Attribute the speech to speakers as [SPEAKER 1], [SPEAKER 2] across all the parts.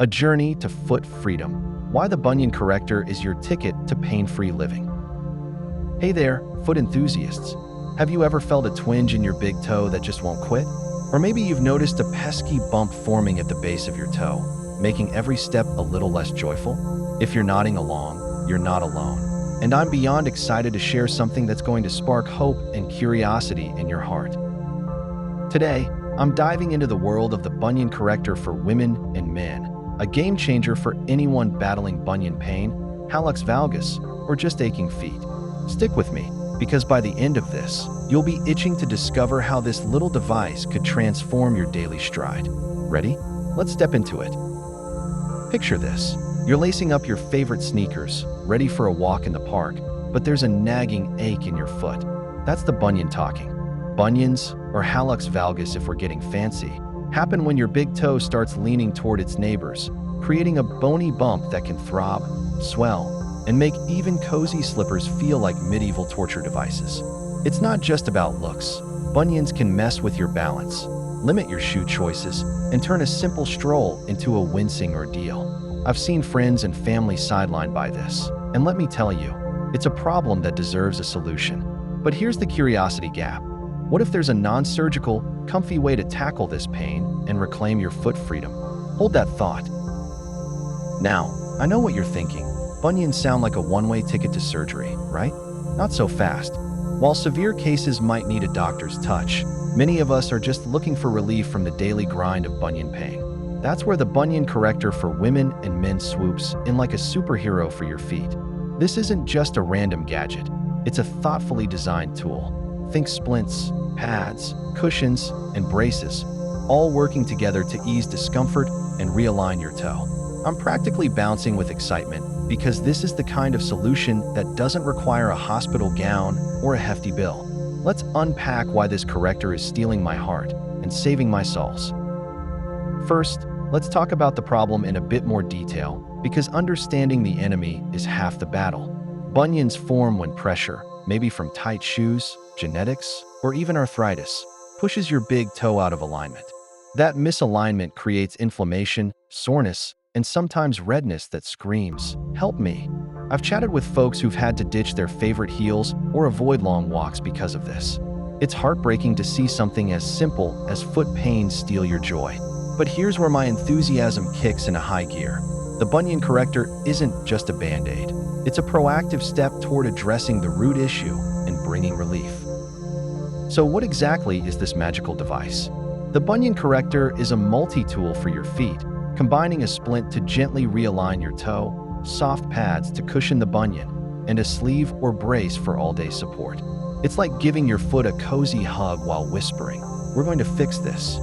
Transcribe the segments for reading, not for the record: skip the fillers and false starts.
[SPEAKER 1] A journey to foot freedom. Why the Bunion Corrector is your ticket to pain-free living. Hey there, foot enthusiasts. Have you ever felt a twinge in your big toe that just won't quit? Or maybe you've noticed a pesky bump forming at the base of your toe, making every step a little less joyful? If you're nodding along, you're not alone. And I'm beyond excited to share something that's going to spark hope and curiosity in your heart. Today, I'm diving into the world of the Bunion Corrector for women and men, a game changer for anyone battling bunion pain, hallux valgus, or just aching feet. Stick with me, because by the end of this, you'll be itching to discover how this little device could transform your daily stride. Ready? Let's step into it. Picture this. You're lacing up your favorite sneakers, ready for a walk in the park, but there's a nagging ache in your foot. That's the bunion talking. Bunions, or hallux valgus if we're getting fancy, happen when your big toe starts leaning toward its neighbors, creating a bony bump that can throb, swell, and make even cozy slippers feel like medieval torture devices. It's not just about looks. Bunions can mess with your balance, limit your shoe choices, and turn a simple stroll into a wincing ordeal. I've seen friends and family sidelined by this, and let me tell you, it's a problem that deserves a solution. But here's the curiosity gap. What if there's a non-surgical, comfy way to tackle this pain and reclaim your foot freedom? Hold that thought. Now, I know what you're thinking. Bunions sound like a one-way ticket to surgery, right? Not so fast. While severe cases might need a doctor's touch, many of us are just looking for relief from the daily grind of bunion pain. That's where the Bunion Corrector for women and men swoops in like a superhero for your feet. This isn't just a random gadget. It's a thoughtfully designed tool. Think splints, pads, cushions, and braces, all working together to ease discomfort and realign your toe. I'm practically bouncing with excitement because this is the kind of solution that doesn't require a hospital gown or a hefty bill. Let's unpack why this corrector is stealing my heart and saving my soles. First, let's talk about the problem in a bit more detail, because understanding the enemy is half the battle. Bunions form when pressure, maybe from tight shoes, genetics, or even arthritis, pushes your big toe out of alignment. That misalignment creates inflammation, soreness, and sometimes redness that screams, "Help me." I've chatted with folks who've had to ditch their favorite heels or avoid long walks because of this. It's heartbreaking to see something as simple as foot pain steal your joy. But here's where my enthusiasm kicks in a high gear. The Bunion Corrector isn't just a band-aid. It's a proactive step toward addressing the root issue and bringing relief. So what exactly is this magical device? The Bunion Corrector is a multi-tool for your feet, combining a splint to gently realign your toe, soft pads to cushion the bunion, and a sleeve or brace for all-day support. It's like giving your foot a cozy hug while whispering, "We're going to fix this."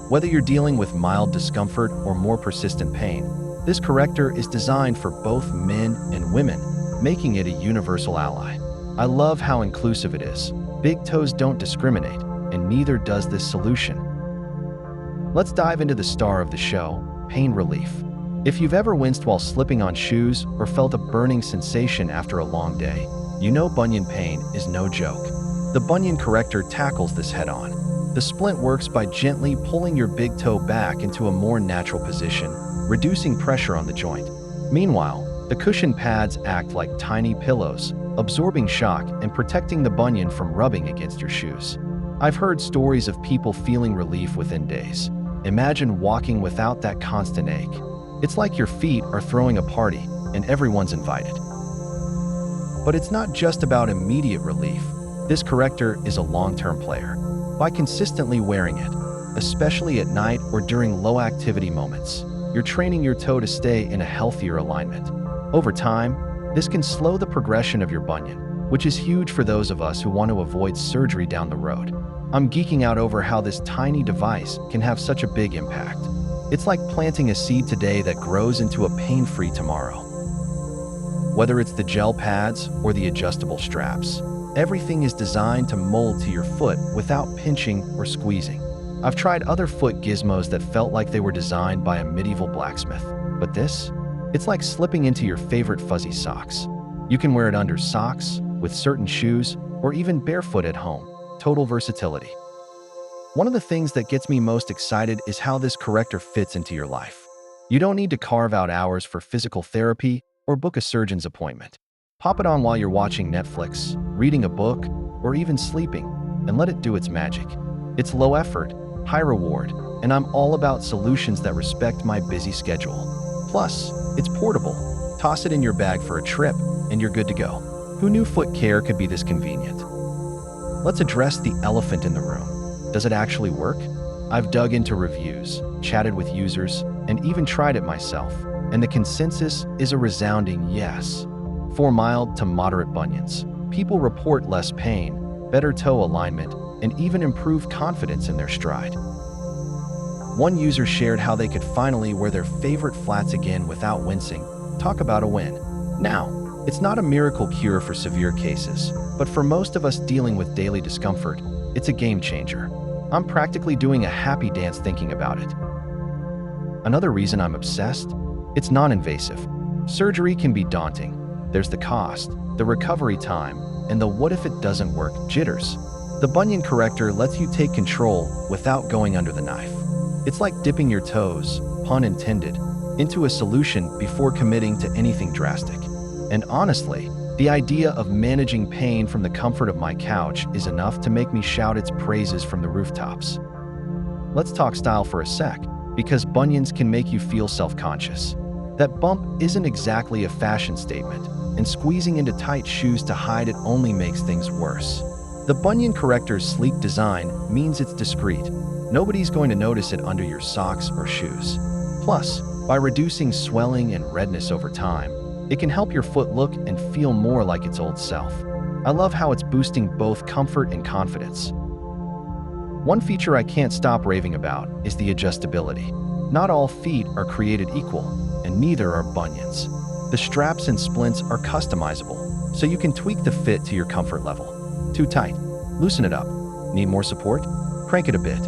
[SPEAKER 1] Whether you're dealing with mild discomfort or more persistent pain, this corrector is designed for both men and women, making it a universal ally. I love how inclusive it is. Big toes don't discriminate, and neither does this solution. Let's dive into the star of the show, pain relief. If you've ever winced while slipping on shoes or felt a burning sensation after a long day, you know bunion pain is no joke. The Bunion Corrector tackles this head-on. The splint works by gently pulling your big toe back into a more natural position, reducing pressure on the joint. Meanwhile, the cushion pads act like tiny pillows, absorbing shock and protecting the bunion from rubbing against your shoes. I've heard stories of people feeling relief within days. Imagine walking without that constant ache. It's like your feet are throwing a party and everyone's invited. But it's not just about immediate relief. This corrector is a long-term player. By consistently wearing it, especially at night or during low-activity moments, you're training your toe to stay in a healthier alignment. Over time, this can slow the progression of your bunion, which is huge for those of us who want to avoid surgery down the road. I'm geeking out over how this tiny device can have such a big impact. It's like planting a seed today that grows into a pain-free tomorrow. Whether it's the gel pads or the adjustable straps, everything is designed to mold to your foot without pinching or squeezing. I've tried other foot gizmos that felt like they were designed by a medieval blacksmith, but this? It's like slipping into your favorite fuzzy socks. You can wear it under socks, with certain shoes, or even barefoot at home. Total versatility. One of the things that gets me most excited is how this corrector fits into your life. You don't need to carve out hours for physical therapy or book a surgeon's appointment. Pop it on while you're watching Netflix, reading a book, or even sleeping, and let it do its magic. It's low effort, high reward, and I'm all about solutions that respect my busy schedule. Plus, it's portable. Toss it in your bag for a trip, and you're good to go. Who knew foot care could be this convenient? Let's address the elephant in the room. Does it actually work? I've dug into reviews, chatted with users, and even tried it myself, and the consensus is a resounding yes. For mild to moderate bunions, people report less pain, better toe alignment, and even improved confidence in their stride. One user shared how they could finally wear their favorite flats again without wincing. Talk about a win. Now, it's not a miracle cure for severe cases, but for most of us dealing with daily discomfort, it's a game changer. I'm practically doing a happy dance thinking about it. Another reason I'm obsessed? It's non-invasive. Surgery can be daunting. There's the cost, the recovery time, and the what if it doesn't work jitters. The Bunion Corrector lets you take control without going under the knife. It's like dipping your toes, pun intended, into a solution before committing to anything drastic. And honestly, the idea of managing pain from the comfort of my couch is enough to make me shout its praises from the rooftops. Let's talk style for a sec, because bunions can make you feel self-conscious. That bump isn't exactly a fashion statement, and squeezing into tight shoes to hide it only makes things worse. The Bunion Corrector's sleek design means it's discreet. Nobody's going to notice it under your socks or shoes. Plus, by reducing swelling and redness over time, it can help your foot look and feel more like its old self. I love how it's boosting both comfort and confidence. One feature I can't stop raving about is the adjustability. Not all feet are created equal, and neither are bunions. The straps and splints are customizable, so you can tweak the fit to your comfort level. Too tight? Loosen it up. Need more support? Crank it a bit.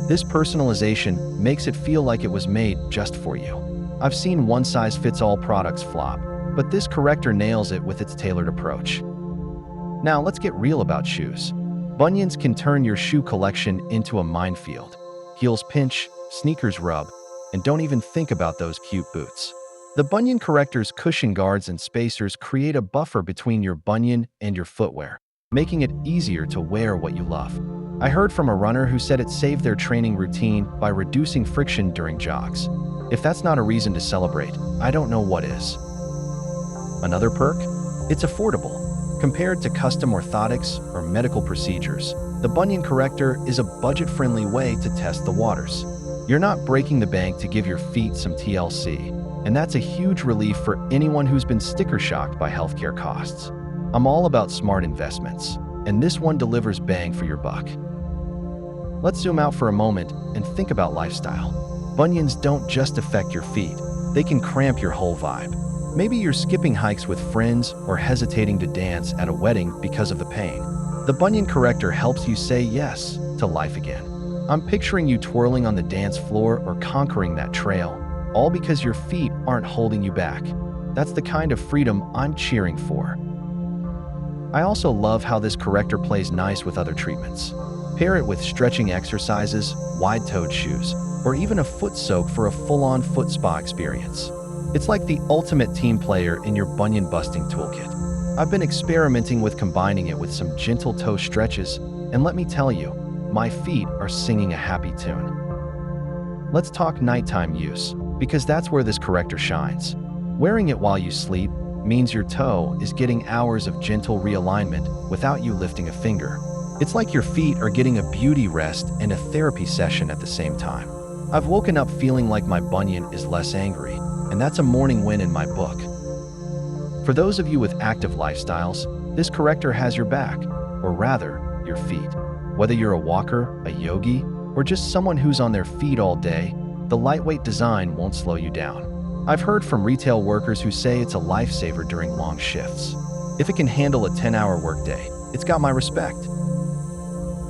[SPEAKER 1] This personalization makes it feel like it was made just for you. I've seen one-size-fits-all products flop, but this corrector nails it with its tailored approach. Now let's get real about shoes. Bunions can turn your shoe collection into a minefield. Heels pinch, sneakers rub, and don't even think about those cute boots. The Bunion Corrector's cushion guards and spacers create a buffer between your bunion and your footwear, making it easier to wear what you love. I heard from a runner who said it saved their training routine by reducing friction during jogs. If that's not a reason to celebrate, I don't know what is. Another perk? It's affordable. Compared to custom orthotics or medical procedures, the Bunion Corrector is a budget-friendly way to test the waters. You're not breaking the bank to give your feet some TLC, and that's a huge relief for anyone who's been sticker shocked by healthcare costs. I'm all about smart investments, and this one delivers bang for your buck. Let's zoom out for a moment and think about lifestyle. Bunions don't just affect your feet, they can cramp your whole vibe. Maybe you're skipping hikes with friends or hesitating to dance at a wedding because of the pain. The Bunion Corrector helps you say yes to life again. I'm picturing you twirling on the dance floor or conquering that trail, all because your feet aren't holding you back. That's the kind of freedom I'm cheering for. I also love how this corrector plays nice with other treatments. Pair it with stretching exercises, wide-toed shoes, or even a foot soak for a full-on foot spa experience. It's like the ultimate team player in your bunion-busting toolkit. I've been experimenting with combining it with some gentle toe stretches, and let me tell you, my feet are singing a happy tune. Let's talk nighttime use, because that's where this corrector shines. Wearing it while you sleep means your toe is getting hours of gentle realignment without you lifting a finger. It's like your feet are getting a beauty rest and a therapy session at the same time. I've woken up feeling like my bunion is less angry, and that's a morning win in my book. For those of you with active lifestyles, this corrector has your back, or rather, your feet. Whether you're a walker, a yogi, or just someone who's on their feet all day, the lightweight design won't slow you down. I've heard from retail workers who say it's a lifesaver during long shifts. If it can handle a 10-hour workday, it's got my respect.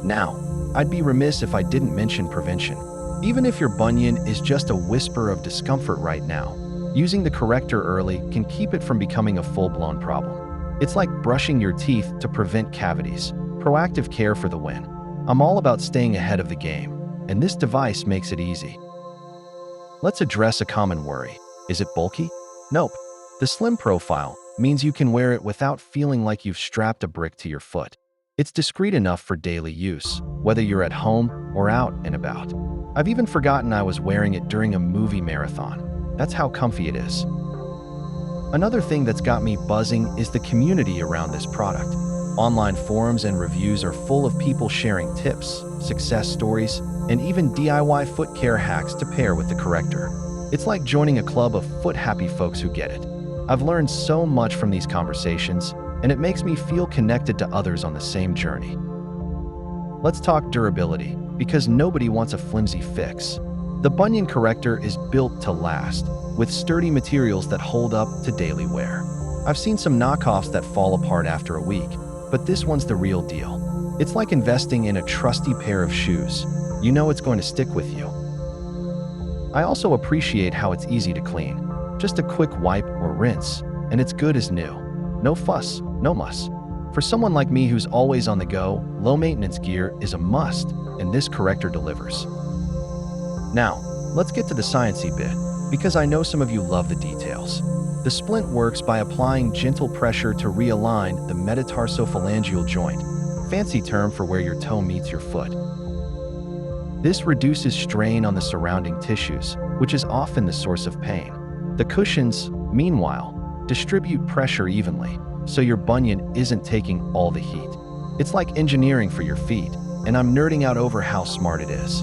[SPEAKER 1] Now, I'd be remiss if I didn't mention prevention. Even if your bunion is just a whisper of discomfort right now, using the corrector early can keep it from becoming a full-blown problem. It's like brushing your teeth to prevent cavities. Proactive care for the win. I'm all about staying ahead of the game, and this device makes it easy. Let's address a common worry. Is it bulky? Nope. The slim profile means you can wear it without feeling like you've strapped a brick to your foot. It's discreet enough for daily use, whether you're at home or out and about. I've even forgotten I was wearing it during a movie marathon. That's how comfy it is. Another thing that's got me buzzing is the community around this product. Online forums and reviews are full of people sharing tips, success stories, and even DIY foot care hacks to pair with the corrector. It's like joining a club of foot-happy folks who get it. I've learned so much from these conversations, and it makes me feel connected to others on the same journey. Let's talk durability, because nobody wants a flimsy fix. The Bunion Corrector is built to last, with sturdy materials that hold up to daily wear. I've seen some knockoffs that fall apart after a week, but this one's the real deal. It's like investing in a trusty pair of shoes. You know it's going to stick with you. I also appreciate how it's easy to clean. Just a quick wipe or rinse, and it's good as new. No fuss, no muss. For someone like me who's always on the go, low-maintenance gear is a must, and this corrector delivers. Now, let's get to the sciencey bit, because I know some of you love the details. The splint works by applying gentle pressure to realign the metatarsophalangeal joint, fancy term for where your toe meets your foot. This reduces strain on the surrounding tissues, which is often the source of pain. The cushions, meanwhile, distribute pressure evenly, so your bunion isn't taking all the heat. It's like engineering for your feet, and I'm nerding out over how smart it is.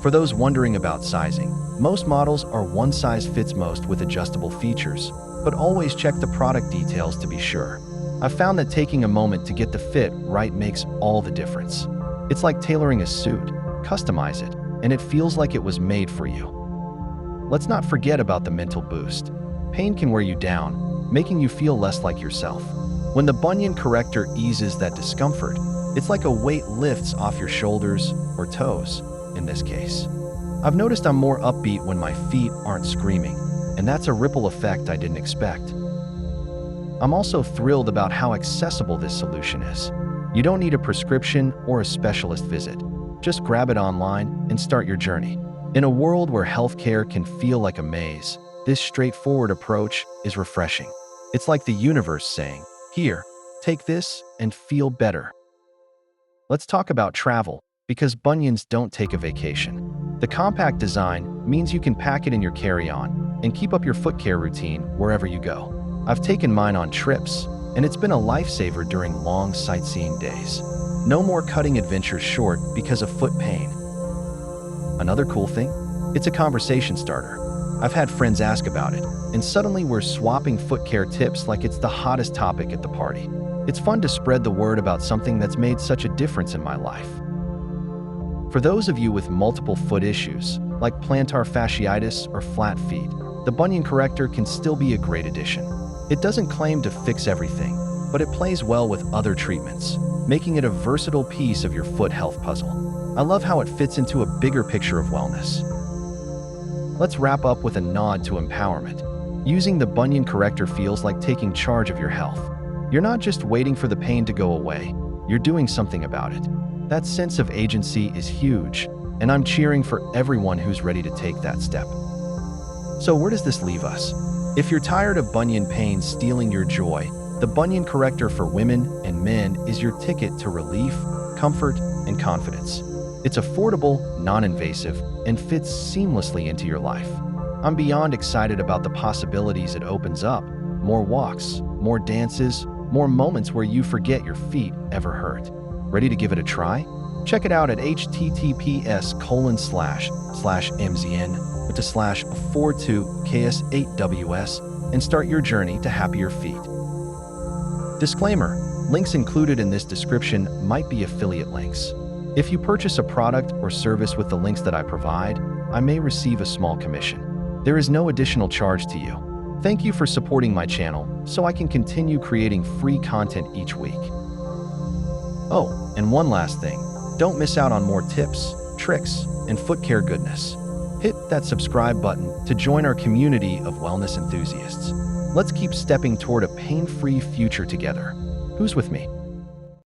[SPEAKER 1] For those wondering about sizing, most models are one size fits most with adjustable features, but always check the product details to be sure. I've found that taking a moment to get the fit right makes all the difference. It's like tailoring a suit. Customize it, and it feels like it was made for you. Let's not forget about the mental boost. Pain can wear you down, making you feel less like yourself. When the Bunion Corrector eases that discomfort, it's like a weight lifts off your shoulders or toes, in this case. I've noticed I'm more upbeat when my feet aren't screaming, and that's a ripple effect I didn't expect. I'm also thrilled about how accessible this solution is. You don't need a prescription or a specialist visit. Just grab it online and start your journey. In a world where healthcare can feel like a maze, this straightforward approach is refreshing. It's like the universe saying, "Here, take this and feel better." Let's talk about travel, because bunions don't take a vacation. The compact design means you can pack it in your carry-on and keep up your foot care routine wherever you go. I've taken mine on trips, and it's been a lifesaver during long sightseeing days. No more cutting adventures short because of foot pain. Another cool thing? It's a conversation starter. I've had friends ask about it, and suddenly we're swapping foot care tips like it's the hottest topic at the party. It's fun to spread the word about something that's made such a difference in my life. For those of you with multiple foot issues, like plantar fasciitis or flat feet, the Bunion Corrector can still be a great addition. It doesn't claim to fix everything, but it plays well with other treatments, making it a versatile piece of your foot health puzzle. I love how it fits into a bigger picture of wellness. Let's wrap up with a nod to empowerment. Using the Bunion Corrector feels like taking charge of your health. You're not just waiting for the pain to go away, you're doing something about it. That sense of agency is huge, and I'm cheering for everyone who's ready to take that step. So where does this leave us? If you're tired of bunion pain stealing your joy, the Bunion Corrector for women and men is your ticket to relief, comfort, and confidence. It's affordable, non-invasive, and fits seamlessly into your life. I'm beyond excited about the possibilities it opens up. More walks, more dances, more moments where you forget your feet ever hurt. Ready to give it a try? Check it out at https://mzn/42ks8ws and start your journey to happier feet. Disclaimer: links included in this description might be affiliate links. If you purchase a product or service with the links that I provide, I may receive a small commission. There is no additional charge to you. Thank you for supporting my channel so I can continue creating free content each week. Oh, and one last thing. Don't miss out on more tips, tricks, and foot care goodness. Hit that subscribe button to join our community of wellness enthusiasts. Let's keep stepping toward a pain-free future together. Who's with me?